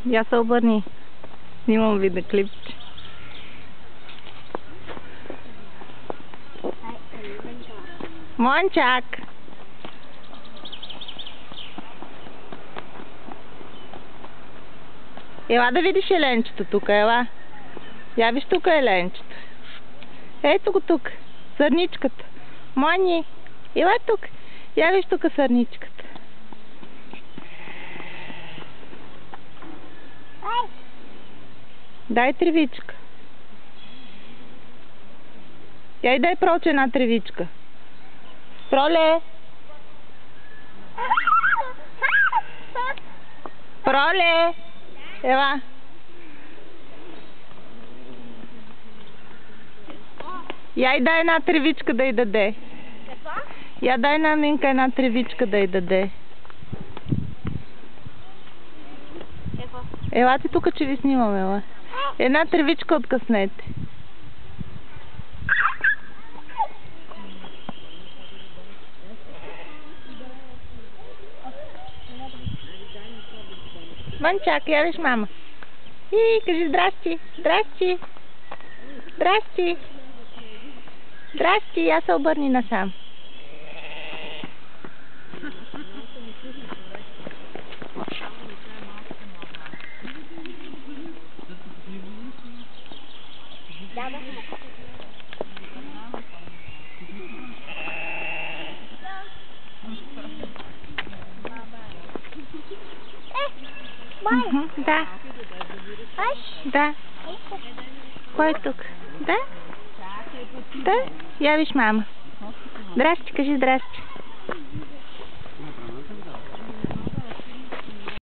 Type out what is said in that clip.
Я се обърни. Снимам видеоклипче. Мончак! Ела да видиш еленчето тук, ела. Я виж тук еленчето. Ето го тук. Сърничката. Мони, ела тук. Я виж тук сърничката. Дай тревичка. Я и дай проче една тревичка. Проле! Проле! Ева! Я и дай една тревичка да й даде. Я дай на Минка една тревичка да й даде. Елате тук, че ви снимам, ела. Една тревичка откъснете. Мънчак, я виж мама. И кажи здрасти, здрасти, здрасти, здрасти, я се обърни насам. Да. Да. Кой е тук? Да? Да? Я виж мама. Здрасти, кажи здрасти.